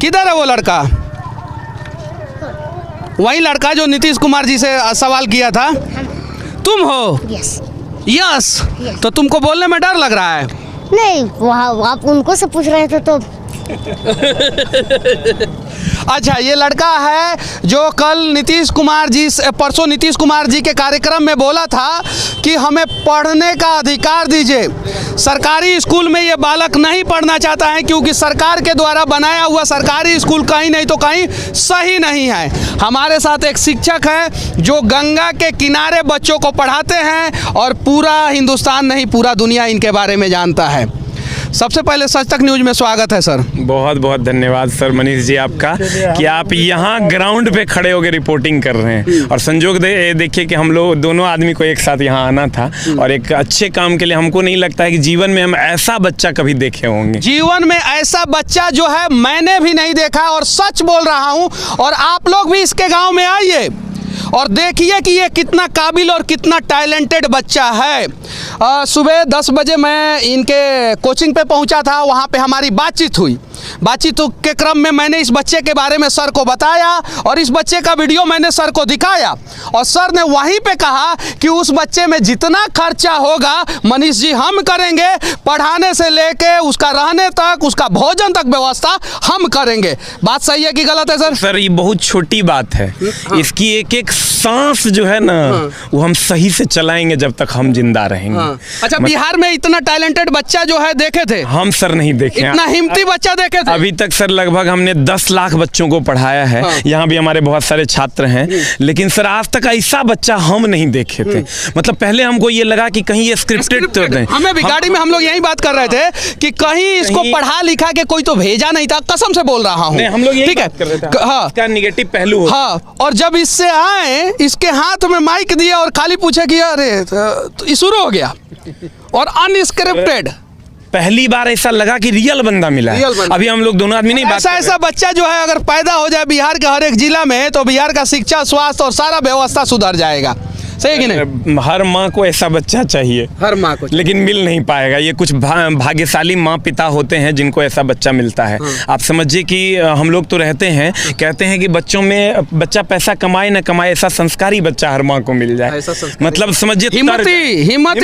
किधर है वो लड़का? वही लड़का जो नीतीश कुमार जी से सवाल किया था, तुम हो? यस। यस। तो तुमको बोलने में डर लग रहा है? नहीं, वहाँ आप उनको से पूछ रहे थे तो। अच्छा, ये लड़का है जो कल परसों नीतीश कुमार जी के कार्यक्रम में बोला था कि हमें पढ़ने का अधिकार दीजिए। सरकारी स्कूल में ये बालक नहीं पढ़ना चाहता है क्योंकि सरकार के द्वारा बनाया हुआ सरकारी स्कूल कहीं नहीं तो कहीं सही नहीं है। हमारे साथ एक शिक्षक है जो गंगा के किनारे बच्चों को पढ़ाते हैं और पूरा हिंदुस्तान नहीं, पूरा दुनिया इनके बारे में जानता है। सबसे पहले सच तक न्यूज़ में स्वागत है सर। बहुत बहुत धन्यवाद सर मनीष जी आपका कि आप यहाँ ग्राउंड पे खड़े होकर रिपोर्टिंग कर रहे हैं। और संजोग देखिए कि हम लोग दोनों आदमी को एक साथ यहाँ आना था और एक अच्छे काम के लिए। हमको नहीं लगता है कि जीवन में हम ऐसा बच्चा कभी देखे होंगे। जीवन में ऐसा बच्चा जो है मैंने भी नहीं देखा और सच बोल रहा हूँ। और आप लोग भी इसके गाँव में आइए और देखिए कि ये कितना काबिल और कितना टैलेंटेड बच्चा है। सुबह 10 बजे मैं इनके कोचिंग पे पहुंचा था, वहाँ पे हमारी बातचीत हुई। बातचीत के क्रम में मैंने इस बच्चे के बारे में सर को बताया और इस बच्चे का वीडियो मैंने सर को दिखाया और सर ने वहीं पे कहा कि उस बच्चे में जितना खर्चा होगा मनीष जी हम करेंगे, पढ़ाने से लेके उसका रहने तक, उसका भोजन तक व्यवस्था हम करेंगे। बात सही है कि गलत है सर? सर ये बहुत छोटी बात है। इसकी एक एक सांस जो है ना वो हम सही से चलाएंगे जब तक हम जिंदा रहेंगे। अच्छा, बिहार में इतना टैलेंटेड बच्चा जो है देखे थे? हम सर नहीं देखे। इतना हिम्मती बच्चा देखे थे? अभी तक सर लगभग हमने 10 लाख बच्चों को पढ़ाया है। यहाँ भी हमारे बहुत सारे छात्र हैं, लेकिन सर आज तक ऐसा बच्चा हम नहीं देखे थे। मतलब पहले हमको ये लगा कि कहीं ये स्क्रिप्टेड तो नहीं। हमें भी गाड़ी में हम लोग यही बात कर रहे थे कि कहीं इसको पढ़ा लिखा के कोई तो भेजा नहीं था। कसम से बोल रहा हूँ, हम लोग यही ठीक है? बात कर रहे थे। हाँ, इसका निगेटिव पहलू। हाँ, और जब इससे आए, इसके हाथ में माइक दिया और खाली पूछे कि अरे तो शुरू हो गया और अनस्क्रिप्टेड। पहली बार ऐसा लगा कि रियल बंदा मिला है। अभी हम लोग दोनों आदमी नहीं बात ऐसा बच्चा जो है अगर पैदा हो जाए बिहार के हर एक जिला में तो बिहार का शिक्षा, स्वास्थ्य और सारा व्यवस्था सुधर जाएगा। सही कि नहीं? हर माँ को ऐसा बच्चा चाहिए, हर माँ को, लेकिन मिल नहीं पाएगा। ये कुछ भाग्यशाली माँ पिता होते हैं जिनको ऐसा बच्चा मिलता है। आप समझिए कि हम लोग तो रहते हैं, कहते हैं कि बच्चा पैसा कमाए ना कमाए, ऐसा संस्कारी बच्चा हर माँ को मिल जाए। मतलब समझिए, हिम्मत।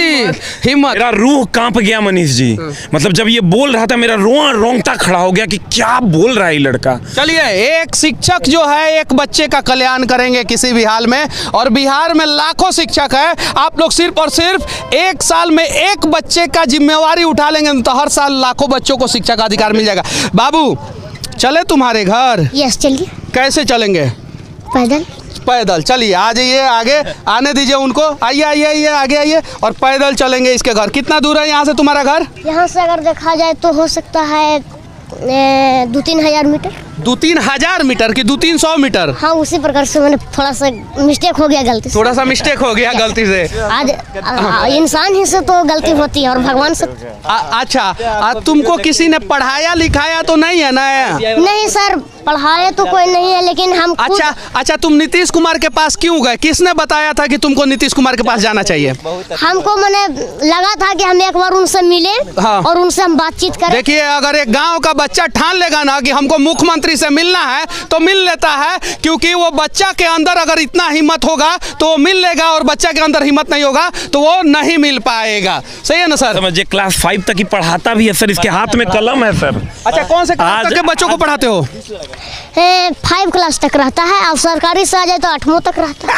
मेरा रूह कांप गया मनीष जी। मतलब जब ये बोल रहा था मेरा रोआ रोंगटा खड़ा हो गया कि क्या बोल रहा है ये लड़का। चलिए, एक शिक्षक जो है एक बच्चे का कल्याण करेंगे किसी भी हाल में, और बिहार में लाखों शिक्षक है। आप लोग सिर्फ और सिर्फ एक साल में एक बच्चे का जिम्मेवारी उठा लेंगे तो हर साल लाखों बच्चों को शिक्षा का अधिकार मिल जाएगा। बाबू चले तुम्हारे घर? यस, चलिए। कैसे चलेंगे? पैदल चलिए, आ जाइए, आगे आने दीजिए उनको। आइए आइए आइए, आगे आइए और पैदल चलेंगे इसके घर। कितना दूर है यहाँ से तुम्हारा घर? यहाँ से अगर देखा जाए तो हो सकता है 2-3 हजार मीटर। 2-3 हजार मीटर की 200-300 मीटर? हाँ, उसी प्रकार से मैंने थोड़ा सा मिस्टेक हो गया, गलती से। थोड़ा सा मिस्टेक हो गया गलती से। आज इंसान ही से तो गलती होती है और भगवान से। अच्छा, तुमको किसी ने पढ़ाया लिखाया तो नहीं है ना? नहीं सर, पढ़ाए तो कोई नहीं है, लेकिन हम अच्छा, तुम नीतीश कुमार के पास क्यों गए? किसने बताया था कि तुमको नीतीश कुमार के पास जाना चाहिए? हमको मैंने लगा था कि हम एक बार उनसे मिले। हाँ। और उनसे हम बातचीत करें। देखिए, अगर एक गांव का बच्चा ठान लेगा ना कि हमको मुख्यमंत्री से मिलना है तो मिल लेता है, क्योंकि वो बच्चा के अंदर अगर इतना हिम्मत होगा तो वो मिल लेगा, और बच्चा के अंदर हिम्मत नहीं होगा तो वो नहीं मिल पाएगा। सही है ना सर? समझिए, क्लास 5 तक ही पढ़ाता भी है सर, इसके हाथ में कलम है सर। अच्छा, कौन से क्लास तक के बच्चों को पढ़ाते हो? 5 क्लास तक रहता है, और सरकारी से आ जाए तो 8वां तक रहता है।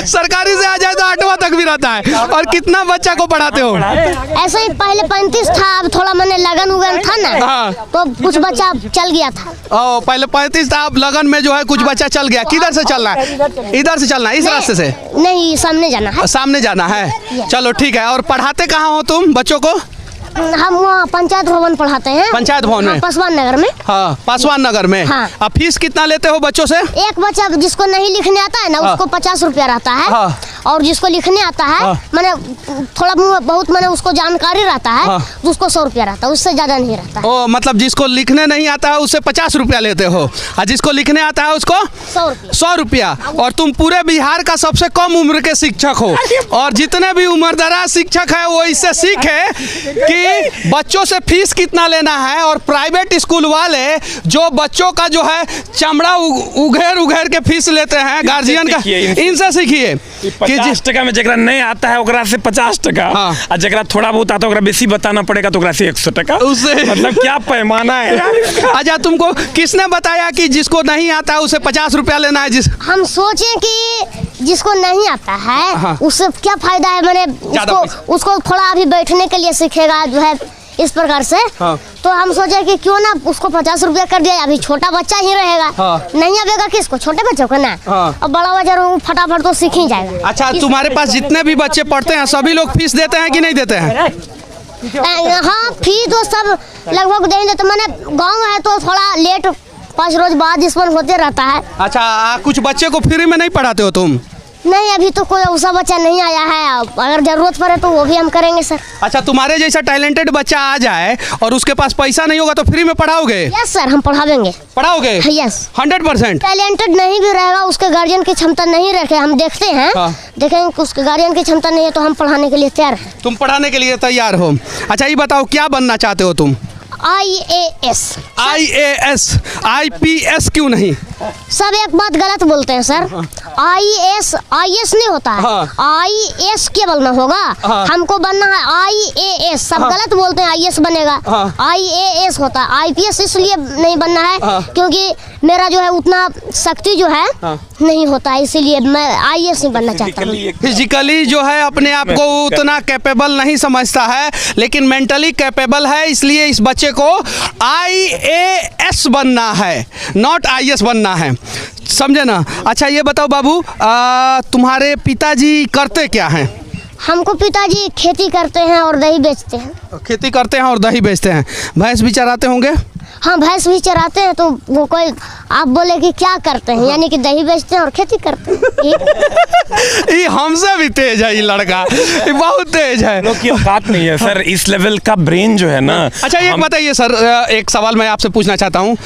सरकारी से आ जाए तो 8वां तक भी रहता है। और कितना बच्चा को पढ़ाते हो? ऐसे ही पहले 35 था, अब थोड़ा मैंने लगन उगन था ना। हाँ। तो कुछ बच्चा चल गया था। पहले 35 था, अब लगन में जो है कुछ बच्चा चल गया। किधर से चलना है? इधर से चलना है, इस रास्ते से? नहीं, सामने जाना है। सामने जाना है, चलो ठीक है। और पढ़ाते कहाँ हो तुम बच्चों को? हम वहाँ पंचायत भवन पढ़ाते हैं। पंचायत भवन में? पासवान नगर में। हाँ, पासवान नगर में। हाँ। अब फीस कितना लेते हो बच्चों से? एक बच्चा जिसको नहीं लिखने आता है ना, उसको 50 रुपया रहता है। हाँ। और जिसको लिखने आता है, मैंने थोड़ा बहुत मैंने उसको जानकारी रहता है, उसको 100 रुपया रहता है, उससे ज्यादा नहीं रहता है। ओ, मतलब जिसको लिखने नहीं आता है उससे 50 रुपया लेते हो, और जिसको लिखने आता है उसको 100 रुपया। और तुम पूरे बिहार का सबसे कम उम्र के शिक्षक हो, और जितने भी उम्रदराज शिक्षक है वो इससे सीखे कि बच्चों से फीस कितना लेना है। और प्राइवेट स्कूल वाले जो बच्चों का जो है चमड़ा उघेर के फीस लेते हैं गार्जियन का, इनसे सीखिए कि 50 टका में जगरा नहीं आता है ओकरा से 50 टका, और जगरा थोड़ा बहुत आता है ओकरा बेसी बताना पड़ेगा तो ओकरा से 100 टका। उससे मतलब क्या पैमाना है यार। अच्छा, तुमको किसने बताया कि जिसको नहीं आता है उसे 50 रुपया लेना है? हम सोचे कि जिसको नहीं आता है उससे क्या फायदा है, मैंने उसको थोड़ा अभी बैठने के लिए सीखेगा जो है इस प्रकार से। तो हम सोचे कि क्यों ना उसको 50 रुपया कर दिया, अभी छोटा बच्चा ही रहेगा। नहीं आवेगा किसको, छोटे बच्चों को ना। अब बड़ा बच्चा फटाफट तो सीख ही जाएगा। अच्छा, तुम्हारे पास जितने भी बच्चे पढ़ते हैं सभी लोग फीस देते हैं कि नहीं देते हैं? हाँ, फीस तो सब लगभग दे देते। मैंने गाँव है तो थोड़ा लेट 5 रोज बाद इसमें होते रहता है। अच्छा, कुछ बच्चे को फ्री में नहीं पढ़ाते हो तुम? नहीं, अभी तो कोई ऐसा बच्चा नहीं आया है, अगर जरूरत पड़े तो वो भी हम करेंगे सर। अच्छा, तुम्हारे जैसा टैलेंटेड बच्चा आ जाए और उसके पास पैसा नहीं होगा तो फ्री में पढ़ाओगे? यस सर, हम पढ़ावेंगे। पढ़ाओगे? यस, 100%। टैलेंटेड नहीं भी रहेगा, उसके गार्जियन की क्षमता नहीं रखे, हम देखते हैं। देखेंगे उसके गार्जियन की क्षमता नहीं है तो हम पढ़ाने के लिए तैयार हैं। तुम पढ़ाने के लिए तैयार हो? अच्छा, ये बताओ क्या बनना चाहते हो तुम? IAS। IAS? IPS क्यों नहीं? सब एक बात गलत बोलते हैं सर। IS नहीं होता है, IAS केवल में होगा। हमको बनना है IAS। सब गलत बोलते हैं IS बनेगा, IAS होता है। IPS इसलिए नहीं बनना है क्योंकि मेरा जो है उतना शक्ति जो है नहीं होता है, इसीलिए मैं IAS नहीं बनना चाहता हूँ। फिजिकली जो है अपने आप को उतना कैपेबल नहीं समझता है, लेकिन मेंटली कैपेबल है, इसलिए इस बच्चे को IAS बनना है, नॉट IS बनना है। समझे ना? अच्छा, ये बताओ बाबू, तुम्हारे पिताजी करते क्या हैं? हमको पिताजी खेती करते हैं और दही बेचते हैं। खेती करते हैं और दही बेचते हैं। भैंस भी चराते होंगे? हाँ, भैंस भी चराते हैं। तो वो कोई आप बोले कि क्या करते हैं, यानी कि दही बेचते हैं और खेती करते हैं। ये हमसे भी तेज है, ये लड़का ये बहुत तेज है। लोग की औकात नहीं है सर, इस लेवल का ब्रेन जो है ना। अच्छा, ये बताइए सर, एक सवाल मैं आपसे पूछना चाहता हूँ।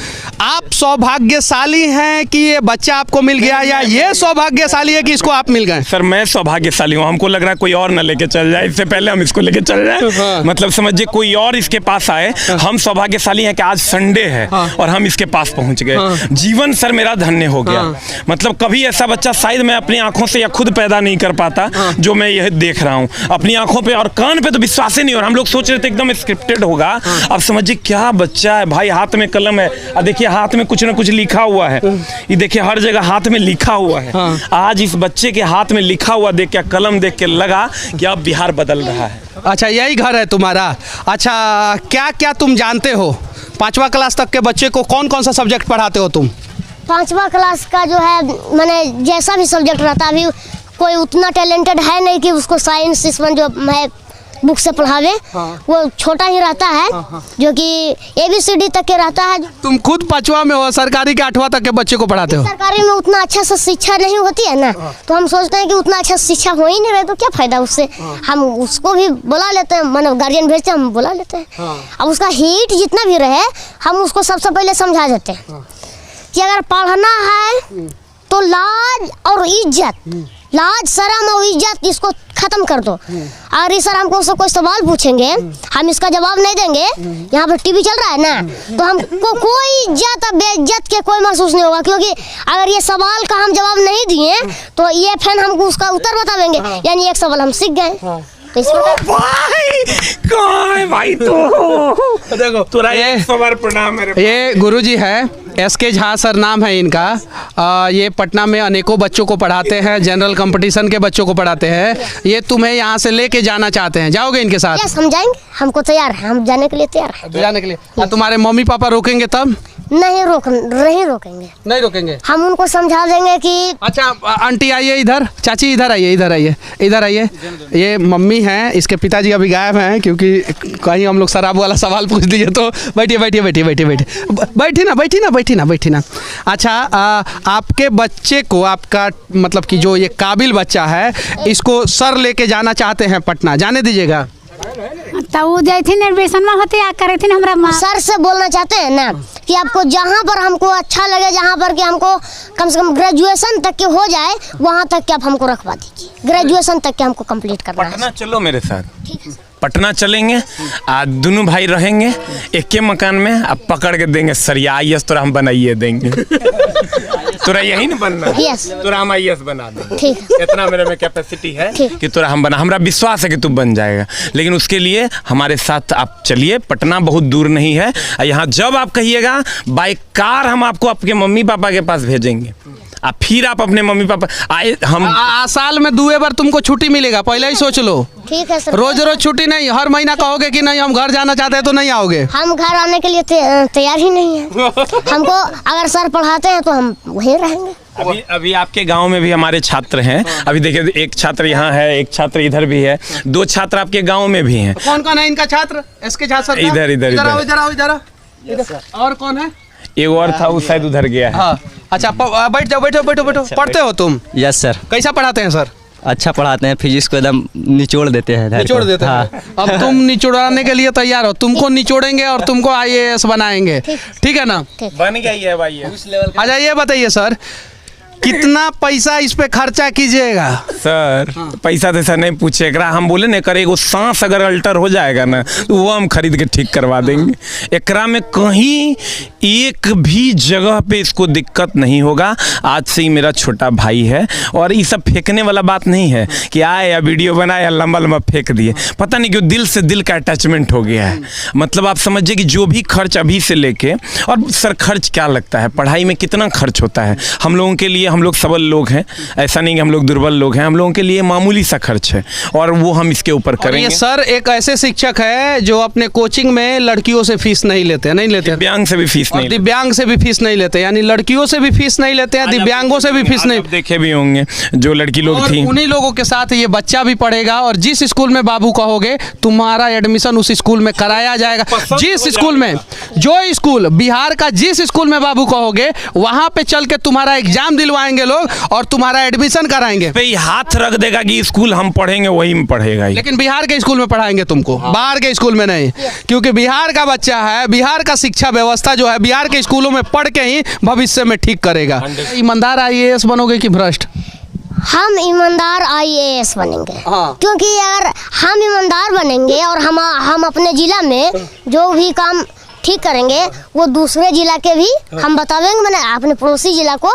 आप सौभाग्यशाली हैं कि ये बच्चा आपको मिल गया, या ये सौभाग्यशाली है कि इसको आप मिल गए? सर, मैं सौभाग्यशाली हूँ। हमको लग रहा है कोई और न लेके चल जाए, इससे पहले हम इसको लेके चल जाए। मतलब समझिए कोई और इसके पास आए। हम सौभाग्यशाली हैं कि आज संडे है और हम इसके पास पहुंच गए। जीवन सर मेरा धन्य हो गया। मतलब कभी ऐसा बच्चा शायद मैं अपनी आंखों से या खुद पैदा नहीं कर पाता जो मैं यह देख रहा हूँ अपनी आंखों पे, और कान पे तो विश्वास ही नहीं हो रहा। हम लोग सोच रहे थे एकदम स्क्रिप्टेड होगा। अब समझिए क्या बच्चा है भाई, हाथ में कलम है, और देखिए हाथ में कुछ ना कुछ लिखा हुआ है। ये देखिए हर जगह हाथ में लिखा हुआ है। आज इस बच्चे के हाथ में लिखा हुआ देख के, कलम देख के लगा कि अब बिहार बदल रहा है। अच्छा, यही घर है तुम्हारा? अच्छा, क्या क्या तुम जानते हो? 5वां क्लास तक के बच्चे को कौन कौन सा सब्जेक्ट पढ़ाते हो तुम? 5वां क्लास का जो है, मैंने जैसा भी सब्जेक्ट रहता, अभी कोई उतना टैलेंटेड है नहीं कि उसको साइंस इसमें जो है बुक से पढ़ावे। वो छोटा ही रहता है जो कि ABCD तक के रहता है। तुम खुद 5वां में हो, सरकारी के 8वां तक के बच्चे को पढ़ाते हो? सरकारी में उतना अच्छा से शिक्षा नहीं होती है ना, तो हम सोचते हैं कि उतना अच्छा शिक्षा हो ही नहीं रहे तो क्या फायदा उससे। हम उसको भी बुला लेते हैं, मतलब गार्जियन भेजते हैं, हम बुला लेते हैं। अब उसका हीट जितना भी रहे हम उसको सबसे पहले समझा देते हैं कि अगर पढ़ना है तो लाज और इज्जत, लाज शर्म और इज्जत इसको खत्म कर दो। अगर सर हमको उससे कोई सवाल पूछेंगे, हम इसका जवाब नहीं देंगे, यहाँ पर टीवी चल रहा है ना, तो हमको कोई इज्जत और बेइज्जत के कोई महसूस नहीं होगा। क्योंकि अगर ये सवाल का हम जवाब नहीं दिए तो ये फिर हमको उसका उत्तर बतावेंगे, यानी एक सवाल हम सीख गए। तो इस भाई तो देखो तुरा ये सवार प्रणाम मेरे। ये गुरुजी है, SK झा सर नाम है इनका। ये पटना में अनेकों बच्चों को पढ़ाते हैं, जनरल कंपटीशन के बच्चों को पढ़ाते हैं। ये तुम्हें यहाँ से लेके जाना चाहते हैं, जाओगे इनके साथ? यस, हम जाएंगे, हमको तैयार है, हम जाने के लिए तैयार है। जाने के लिए? तुम्हारे मम्मी पापा रोकेंगे तब? नहीं रोकेंगे। नहीं रोकेंगे। हम उनको समझा देंगे कि अच्छा आंटी आइए इधर, चाची इधर आइए, इधर आइए। ये मम्मी हैं, इसके पिताजी अभी गायब हैं क्योंकि कहीं हम लोग शराब वाला सवाल पूछ दिए तो। बैठी ना। अच्छा आपके बच्चे को, आपका मतलब कि जो ये काबिल बच्चा है, इसको सर लेके जाना चाहते हैं पटना, जाने दीजिएगा? तो वो जैथिन एडमिशन में होते करे थे हमरा माँ सर से बोलना चाहते हैं ना कि आपको जहाँ पर हमको अच्छा लगे, जहाँ पर कि हमको कम से कम ग्रेजुएशन तक के हो जाए, वहाँ तक के आप हमको रखवा दीजिए। ग्रेजुएशन तक के हमको कंप्लीट करना है। पटना चलो मेरे साथ। ठीक है सर। पटना चलेंगे, दोनों भाई रहेंगे एक के मकान में, अब पकड़ के देंगे सरिया IAS तोरा हम बनाइए देंगे। तोरा यही ना बनना है? यस। तोरा हम IAS बना देंगे। ठीक है। इतना मेरे में कैपेसिटी है ठीक। कि तोरा हम बना, हमरा विश्वास है कि तू बन जाएगा, लेकिन उसके लिए हमारे साथ आप चलिए। पटना बहुत दूर नहीं है, यहाँ जब आप कहिएगा बाई कार हम आपको आपके मम्मी पापा के पास भेजेंगे, अब फिर आप अपने मम्मी पापा आए। हम साल में 2 बार तुमको छुट्टी मिलेगा, पहले ही सोच लो। ठीक है सर। रोज छुट्टी नहीं, हर महीना कहोगे कि नहीं हम घर जाना चाहते हैं तो नहीं आओगे? हम घर आने के लिए तैयार ही नहीं है। हमको अगर सर पढ़ाते हैं तो हम वहीं रहेंगे। अभी आपके गांव में भी हमारे छात्र हैं। अभी देखिए, एक छात्र यहाँ है, एक छात्र इधर भी है, 2 छात्र आपके गांव में भी हैं। कौन है इनका छात्र? इसके छात्र इधर। और कौन है? एक और था, वो शायद उधर गया है। हाँ अच्छा, बैठ जाओ। पढ़ते हो तुम? Yes sir. कैसा पढ़ाते हैं सर? अच्छा पढ़ाते हैं, फिजिक्स को एकदम निचोड़ देते हैं। निचोड़ देते हैं। अब तुम निचोड़ाने के लिए तैयार हो? तुमको निचोड़ेंगे और तुमको IAS बनाएंगे, ठीक है ना? बन गया ये भाई। अच्छा ये बताइए सर, कितना पैसा इस पे खर्चा कीजिएगा? सर पैसा तो सर नहीं पूछे, एकरा हम बोले ना, करे एगो सांस अगर अल्टर हो जाएगा ना तो वो हम खरीद के ठीक करवा देंगे। एकरा में कहीं एक भी जगह पे इसको दिक्कत नहीं होगा। आज से ही मेरा छोटा भाई है, और ये सब फेंकने वाला बात नहीं है कि आए या वीडियो बनाए या लंबा लंबा फेंक दिए। पता नहीं क्यों दिल से दिल का अटैचमेंट हो गया है। मतलब आप समझिए कि जो भी खर्च अभी से लेके, और सर खर्च क्या लगता है, पढ़ाई में कितना खर्च होता है हम लोगों के लिए। हम लोग सबल लोग हैं, ऐसा नहीं कि हम लोग दुर्बल लोग हैं, हम लोगों के लिए मामूली सा खर्च है, और वो हम इसके ऊपर करेंगे। ये सर एक ऐसे शिक्षक है जो अपने कोचिंग में लड़कियों से फीस नहीं लेते, दिव्यांग से भी फीस नहीं, दिव्यांग से भी फीस नहीं लेते, यानी लड़कियों से भी फीस नहीं लेते हैं, दिव्यांगों से भी फीस नहीं। देखे भी होंगे जो लड़की लोग थी, उन्हीं लोगों के साथ ये बच्चा भी पढ़ेगा, और जिस स्कूल में बाबू कहोगे तुम्हारा एडमिशन उस स्कूल में कराया जाएगा। जिस स्कूल में, जो स्कूल बिहार का जिस स्कूल में बाबू कहोगे वहां पे चल के तुम्हारा एग्जाम दिलवाएंगे लोग और तुम्हारा एडमिशन कराएंगे। पे हाथ रख देगा कि स्कूल हम पढ़ेंगे, वही में पढ़ेगा। लेकिन बिहार के स्कूल में पढ़ाएंगे तुमको, बाहर के स्कूल में नहीं, क्योंकि बिहार का बच्चा है, बिहार का शिक्षा व्यवस्था जो है बिहार के स्कूलों में पढ़ के ही भविष्य में ठीक करेगा। ईमानदार IAS बनोगे कि भ्रष्ट? हम ईमानदार IAS बनेंगे। हाँ। क्योंकि अगर हम ईमानदार बनेंगे और हम अपने जिला में जो भी काम ठीक करेंगे वो दूसरे जिला के भी हम बतावेंगे, मैंने अपने पड़ोसी जिला को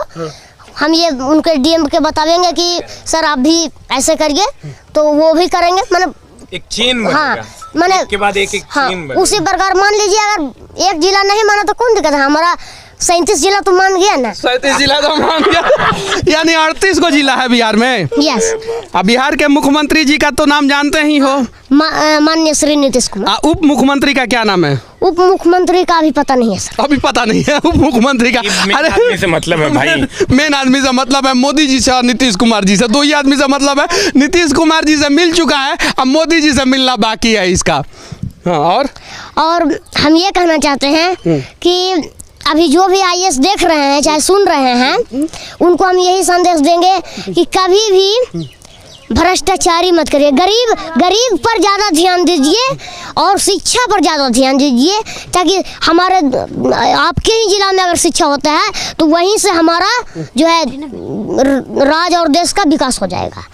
हम ये उनके DM के बतावेंगे कि सर आप भी ऐसे करिए, तो वो भी करेंगे। मतलब एक चेन बनेगा। हाँ, मैंने के बाद एक हाँ, चेन बनेगा। उसी प्रकार मान लीजिए अगर एक जिला नहीं माना तो कौन दिक्कत है, हमारा 37 जिला तो मान गया ना। 37 जिला तो मान गया, यानी 38 को जिला है बिहार में। यस। अब बिहार के मुख्यमंत्री जी का तो नाम जानते ही हो, माननीय श्री नीतीश कुमार। उप मुख्यमंत्री का क्या नाम है? उप मुख्यमंत्री का भी पता नहीं है सर। अभी पता नहीं है उप मुख्यमंत्री का। आदमी से मतलब है भाई, मेन आदमी से मतलब है मोदी जी से और नीतीश कुमार जी से, 2 ही आदमी से मतलब है। नीतीश कुमार जी से मिल चुका है, अब मोदी जी से मिलना बाकी है इसका। हाँ, और हम ये कहना चाहते हैं कि अभी जो भी IAS देख रहे हैं चाहे सुन रहे हैं, उनको हम यही संदेश देंगे कि कभी भी भ्रष्टाचारी मत करिए। गरीब पर ज़्यादा ध्यान दीजिए और शिक्षा पर ज़्यादा ध्यान दीजिए, ताकि हमारे आपके ही जिला में अगर शिक्षा होता है तो वहीं से हमारा जो है राज्य और देश का विकास हो जाएगा।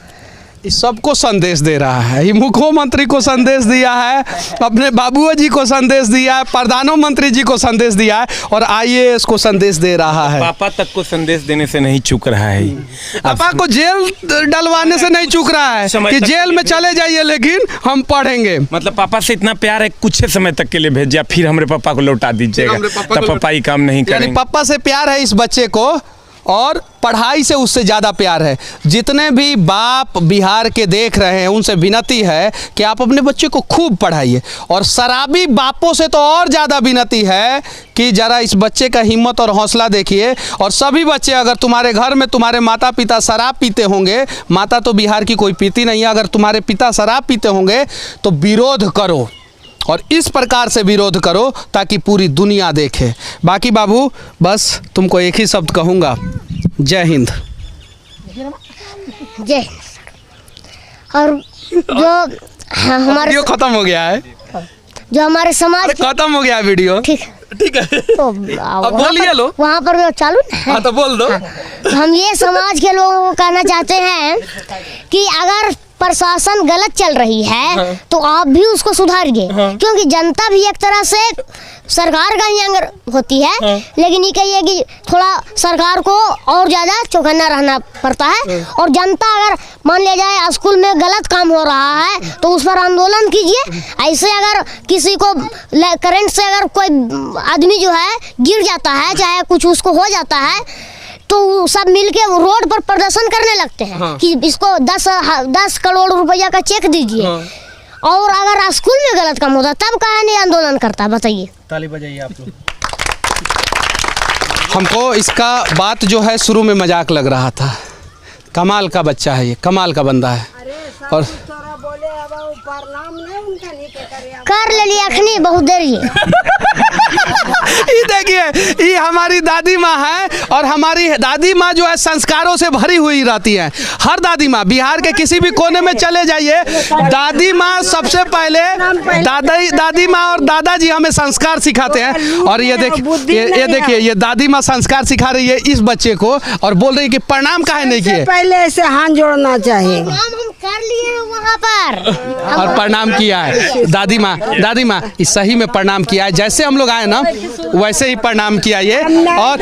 इस सबको संदेश दे रहा है, ये मुख्यमंत्री को संदेश दिया है, अपने बाबू जी को संदेश दिया है, प्रधानमंत्री जी को संदेश दिया है, और IAS को संदेश दे रहा है। पापा तक को संदेश देने से नहीं चूक रहा है। पापा को जेल डलवाने से नहीं चूक रहा है कि जेल में चले जाइए लेकिन हम पढ़ेंगे। मतलब पापा से इतना प्यार है, कुछ समय तक के लिए भेजिए, फिर हमारे पापा को लौटा दीजिएगा, तब पापा ही काम नहीं करेंगे। पापा से प्यार है इस बच्चे को, और पढ़ाई से उससे ज़्यादा प्यार है। जितने भी बाप बिहार के देख रहे हैं उनसे विनती है कि आप अपने बच्चे को खूब पढ़ाइए, और शराबी बापों से तो और ज़्यादा विनती है कि ज़रा इस बच्चे का हिम्मत और हौसला देखिए। और सभी बच्चे, अगर तुम्हारे घर में तुम्हारे माता पिता शराब पीते होंगे, माता तो बिहार की कोई पीती नहीं है, अगर तुम्हारे पिता शराब पीते होंगे तो विरोध करो, और इस प्रकार से विरोध करो ताकि पूरी दुनिया देखे। बाकी बाबू, बस तुमको एक ही शब्द कहूँगा, जय हिंद। जय हिंद। और जो हमारे वीडियो खत्म हो गया है, जो हमारे समाज अरे खत्म हो गया वीडियो, ठीक ठीक है, तो अब बोलिए लो। वहाँ पर भी चालू ना है। हाँ तो बोल दो। तो हम ये समाज के लोगों को कहना चाहते हैं कि अगर प्रशासन गलत चल रही है तो आप भी उसको सुधारिए, क्योंकि जनता भी एक तरह से सरकार का ही अंग होती है। लेकिन ये कहिए कि थोड़ा सरकार को और ज़्यादा चौकन्ना रहना पड़ता है। और जनता अगर मान लिया जाए स्कूल में गलत काम हो रहा है तो उस पर आंदोलन कीजिए। ऐसे अगर किसी को करंट से अगर कोई आदमी जो है गिर जाता है, चाहे कुछ उसको हो जाता है, तो सब मिलके रोड पर प्रदर्शन करने लगते हैं कि इसको 10 करोड़ रुपया का चेक दीजिए। और अगर स्कूल में गलत काम होता तब काहे नहीं आंदोलन करता, बताइए। ताली बजाइए आप लोग। हमको इसका बात जो है शुरू में मजाक लग रहा था। कमाल का बच्चा है ये, कमाल का बंदा है। और कर ले लिया अखनी बहुत देर ये देखिए, ये हमारी दादी माँ है, और हमारी दादी माँ जो है संस्कारों से भरी हुई रहती है। हर दादी माँ, बिहार के किसी भी कोने में चले जाइए, दादी माँ सबसे पहले दादी माँ और दादाजी हमें संस्कार सिखाते हैं। और ये देखिए ये दादी माँ संस्कार सिखा रही है इस बच्चे को, और बोल रही है कि प्रणाम काहे नहीं किए। पहले ऐसे हाथ जोड़ना चाहिए। हम कर लिए हैं वहाँ पर और प्रणाम किया है दादी माँ इस सही में प्रणाम किया है। जैसे हम लोग आए ना वैसे ही प्रणाम किया ये। और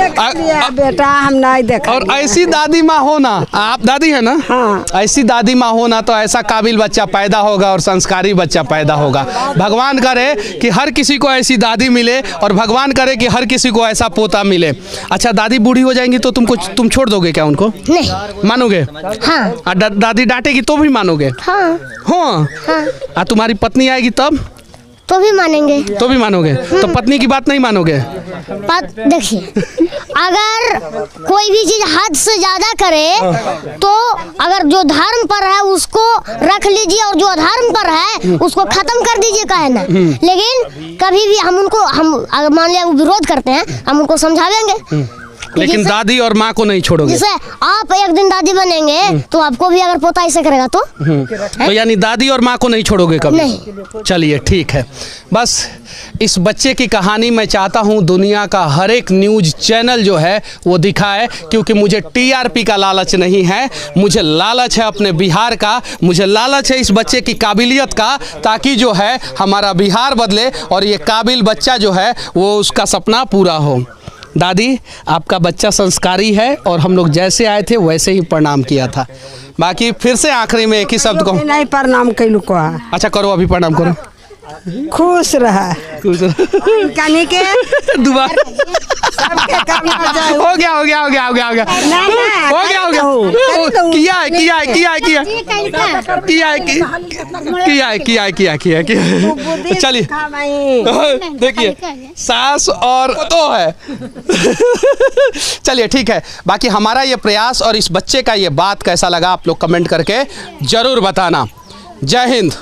बेटा हम नहीं देखा। और ऐसी दादी माँ हो ना, आप दादी है ना, हाँ। ऐसी दादी माँ हो ना तो ऐसा काबिल बच्चा पैदा होगा और संस्कारी बच्चा पैदा होगा। भगवान करे कि हर किसी को ऐसी दादी मिले, और भगवान करे कि हर किसी को ऐसा पोता मिले। अच्छा, दादी बूढ़ी हो जाएंगी तो तुम छोड़ दोगे क्या उनको? नहीं। मानोगे? हाँ। दादी डांटेगी तो भी मानोगे? हाँ। हाँ। तुम्हारी पत्नी आएगी तब तो भी मानेंगे। तो भी मानोगे? तो पत्नी की बात नहीं मानोगे? देखिए, अगर कोई भी चीज हद से ज्यादा करे तो अगर जो धर्म पर है उसको रख लीजिए, और जो अधर्म पर है उसको खत्म कर दीजिए, काहे ना। लेकिन कभी भी हम अगर मान लिया वो विरोध करते हैं, हम उनको समझावेंगे। लेकिन दादी और माँ को नहीं छोड़ोगे? जैसे आप एक दिन दादी बनेंगे तो आपको भी अगर पोता ऐसे करेगा तो यानी दादी और माँ को नहीं छोड़ोगे कभी? नहीं। चलिए ठीक है। बस इस बच्चे की कहानी मैं चाहता हूँ दुनिया का हर एक न्यूज़ चैनल जो है वो दिखाए, क्योंकि मुझे टीआरपी का लालच नहीं है, मुझे लालच है अपने बिहार का, मुझे लालच है इस बच्चे की काबिलियत का, ताकि जो है हमारा बिहार बदले और ये काबिल बच्चा जो है वो उसका सपना पूरा हो। दादी, आपका बच्चा संस्कारी है, और हम लोग जैसे आए थे वैसे ही प्रणाम किया था। बाकी फिर से आखिरी में एक ही शब्द कहूँ। नहीं प्रणाम कैलू को। अच्छा करो, अभी प्रणाम करो। खुश रहा कनी के दुआ सबके करना चाहिए। हो गया किया। चलिए देखिए, सास और तो है। चलिए ठीक है। बाकी हमारा ये प्रयास और इस बच्चे का ये बात कैसा लगा आप लोग कमेंट करके जरूर बताना। जय हिंद।